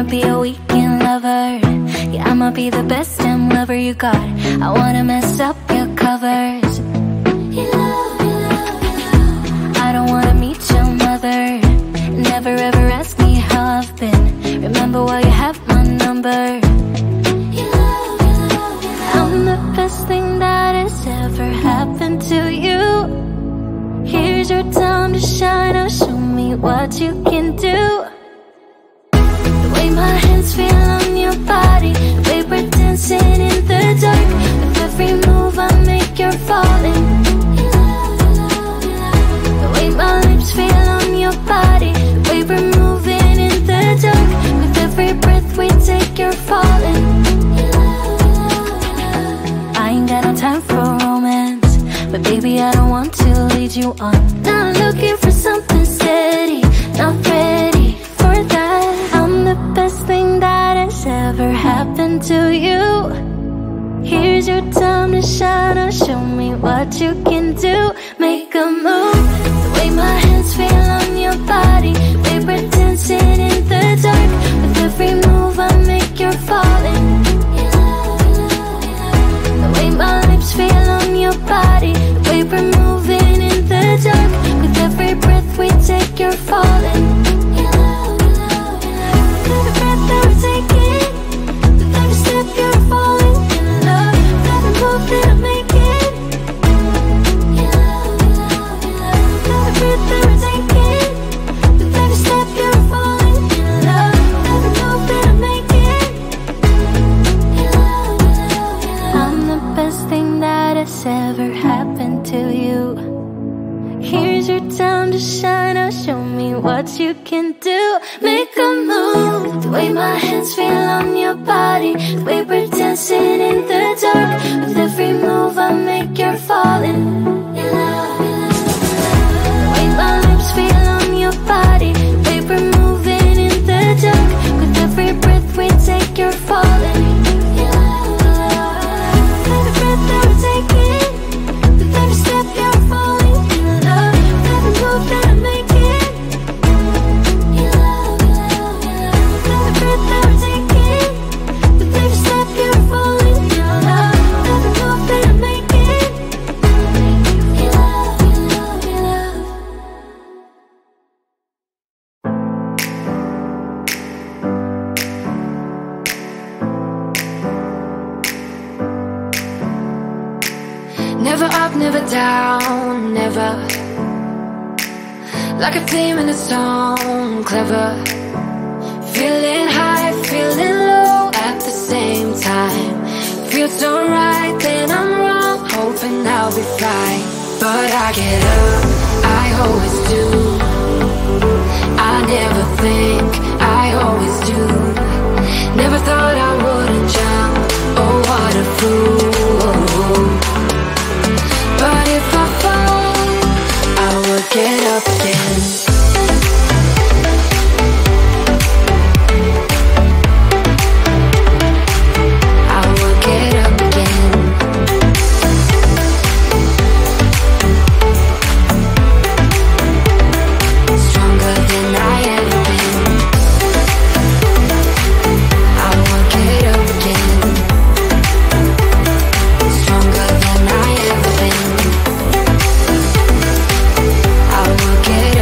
wanna be a weekend lover. Yeah, I'ma be the best damn lover you got. I wanna mess up your covers. I don't wanna meet your mother. Never ever ask me how I've been. Remember while you have my number. I'm the best thing that has ever happened to you. Here's your time to shine. Now show me what you can do. The way my hands feel on your body, the way we're dancing in the dark. With every move I make, you're falling. The way my lips feel on your body, the way we're moving in the dark. With every breath we take, you're falling. I ain't got no time for romance, but baby I don't want to lead you on. Not looking for something steady, not ready for that. I'm the best thing that has ever happened to you. Here's your time to shine. Now show me what you can do. Make a move. The way my hands feel on your body, the way we're dancing in the dark. With every move I make, you're falling. The way my lips feel on your body, the way we're moving in the dark. With every breath we take, you're falling. With every breath that we're taking, with every step you're falling in love. With every move that I'm making, with every breath that we're taking, with every step you're falling in love. With every move that I'm making, I'm the best thing that has ever happened to you. Here's your time to shine. Now show me what you can do. Make a move. The way my hands feel on your body, the way we're dancing in the dark. With every move I make, you're falling. The way my lips feel on your body, the way we're moving in the dark. With every breath we take, you're falling. With every breath that we're taking, with every step you're falling in love. With every move that I'm making, with every breath that we're taking, with every step you're falling in love. With every move that I'm making, Never up, never down, never. Like a theme in a song, clever. Feeling high, feeling low at the same time. Feels so right, then I'm wrong, hoping I'll be fine. But I get up, I always do. I never think, I always do. Never thought I wouldn't jump, oh what a fool. But if I fall, I will get up again. I will get up again. Stronger than I ever been. I will get up again. Stronger than I ever been. I will get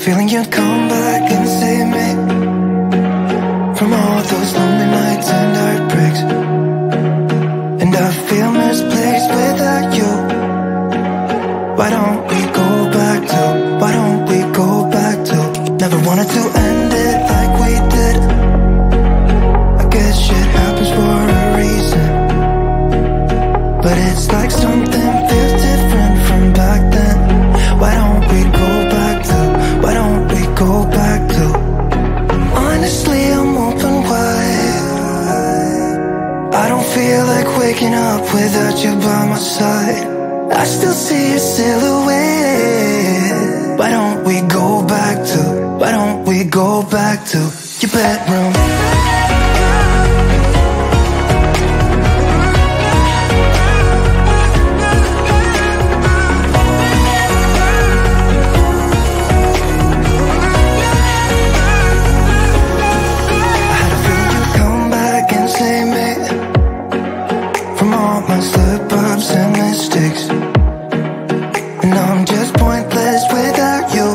feeling you'd come back and save me from all those lonely nights and heartbreaks. And I feel misplaced without you. Why don't we go back to, why don't we go back to, never wanted to end it like we did. I guess shit happens for a reason, but it's like something feels different from back then. Why don't we go back to, why don't we go back to, honestly I'm open wide. I don't feel like waking up without you by my side. I still see your silhouette. Why don't we go back to, why don't we go back to your bedroom? I had a feeling you'd come back and save me from all my slip-ups and mistakes. And I'm just pointless without you.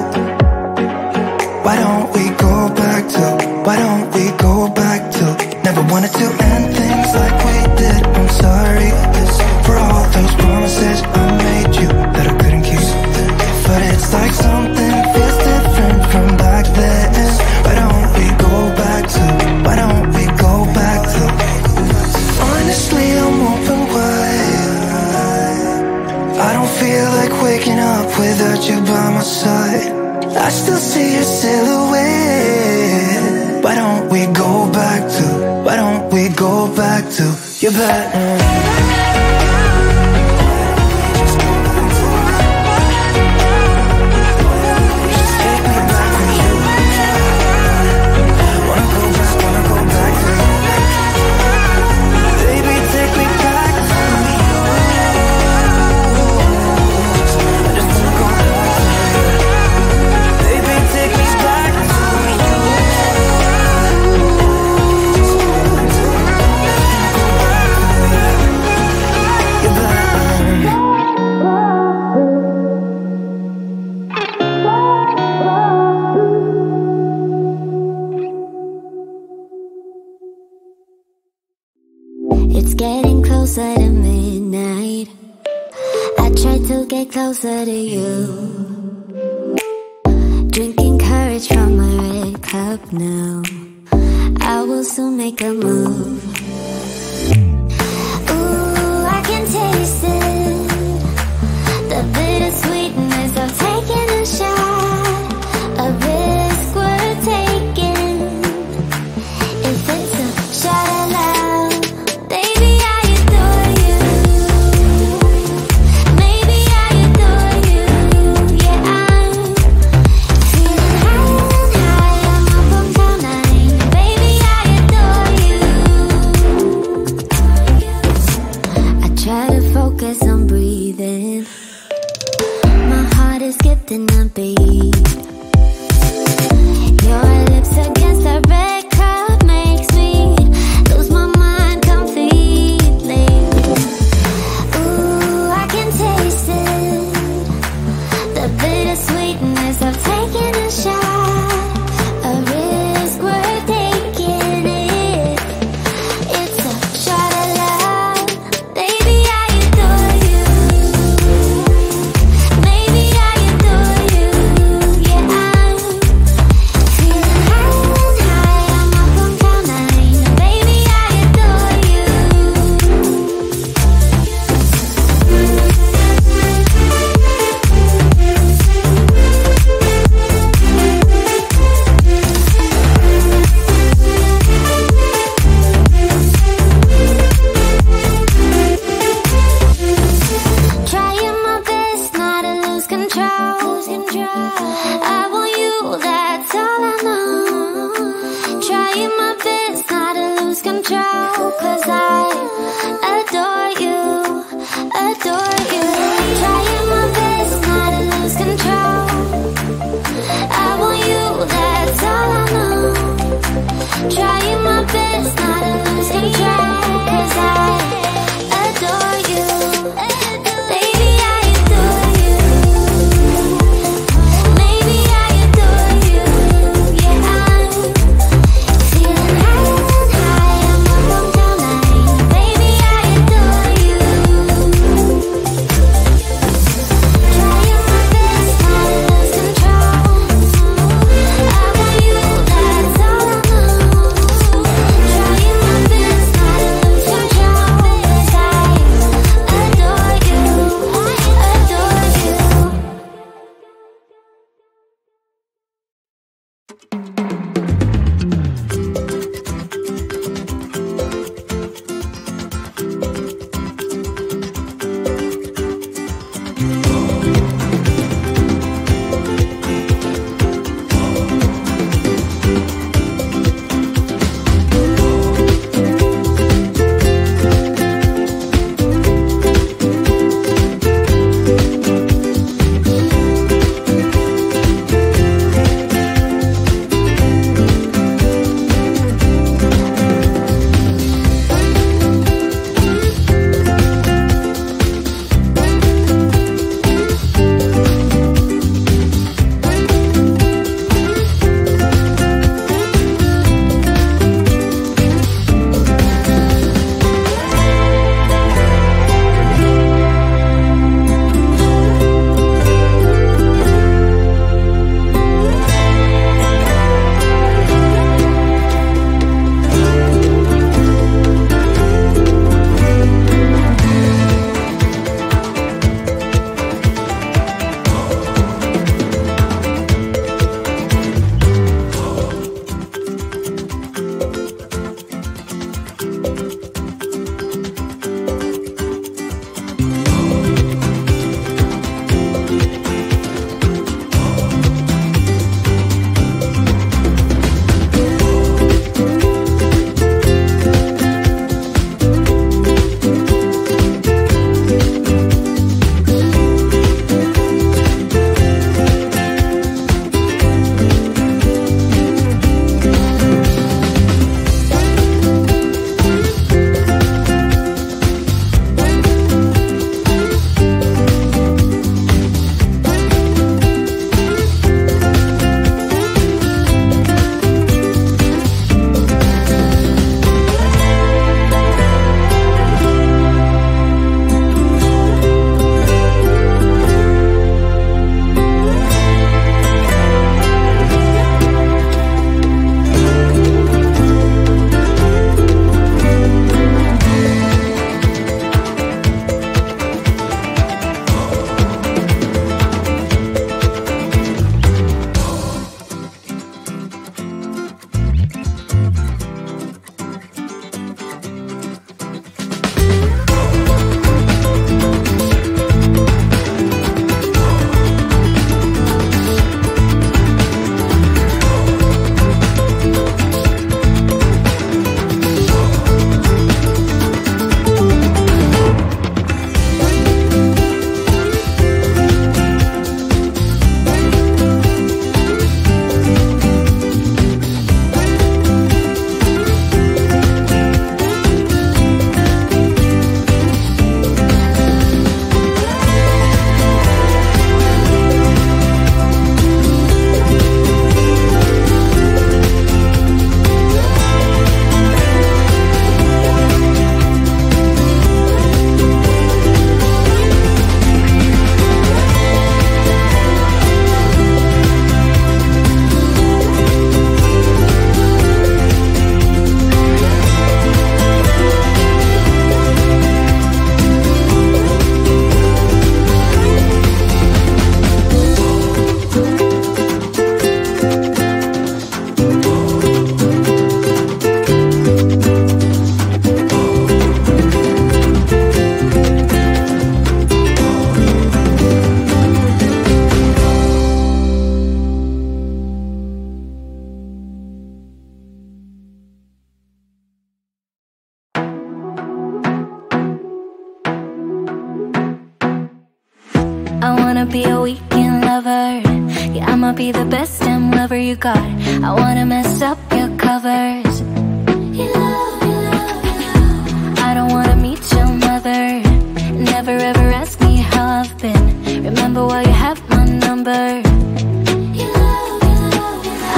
Why don't we go back to, why don't we go back to, never wanted to end things like we did. I'm sorry for all those promises I made you that I couldn't keep, but it's like something feels different from back then. Why don't we go back to, why don't we go back to, honestly I'm open wide. I don't feel like waking up without you by my side. I still see your silhouette. Why don't we go back to, why don't we go back to your bedroom? It's getting closer to midnight. I try to get closer to you, drinking courage from my red cup now. I will soon make a move. Ooh, I can taste it, the bittersweetness of taking a shot, a risk worth taking. If it's a shot of love, baby, I adore you. Maybe I adore you. Yeah, I'm feeling high, I'm up on cloud nine. Baby, I adore you. I try to focus on breathing. My heart is skipping a beat. Your lips against the red cup makes me lose my mind completely. Ooh, I can taste it, the bittersweetness of taking a shot, a risk worth taking it. It's a shot of love, baby, I adore you. Maybe I adore you. Yeah, I'm feeling high, I'm up on cloud nine. Baby, I adore you. Trying my best not to lose control. I want you, that's all I know. Trying my best not to lose control, 'cause I adore you, adore you. Trying my best not to lose control. I want you, that's all I know. Trying my best not to lose control, 'cause I adore you. Baby, I adore you. Maybe I adore wanna be a weekend lover. Yeah, I'ma be the best damn lover you got. I wanna mess up your covers. I don't wanna meet your mother. Never ever ask me how I've been. Remember why you have my number.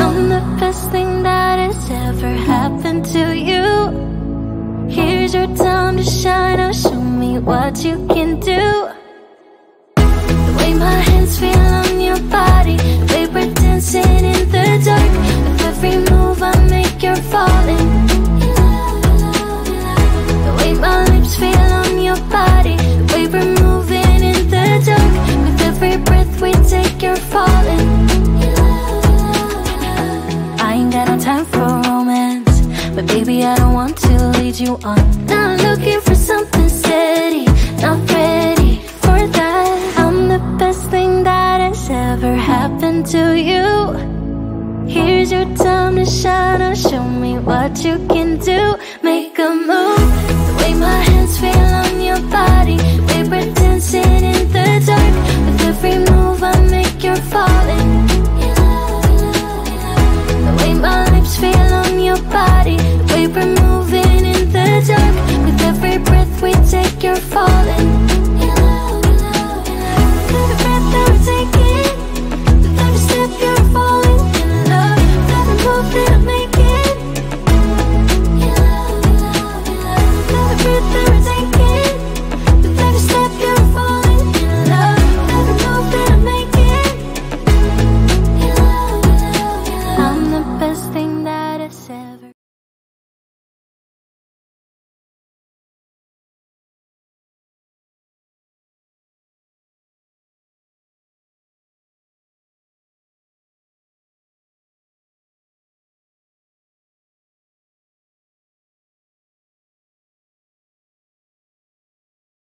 I'm the best thing that has ever happened to you. Here's your time to shine. Now show me what you can do. The way my hands feel on your body, the way we're dancing in the dark. With every move I make, you're falling. The way my lips feel on your body, the way we're moving in the dark. With every breath we take, you're falling. I ain't got no time for romance, but baby I don't want to lead you on. Not looking for something steady, not ready for that. I'm the best thing that has ever happened to you. Here's your time to shine. Now show me what you can do. Make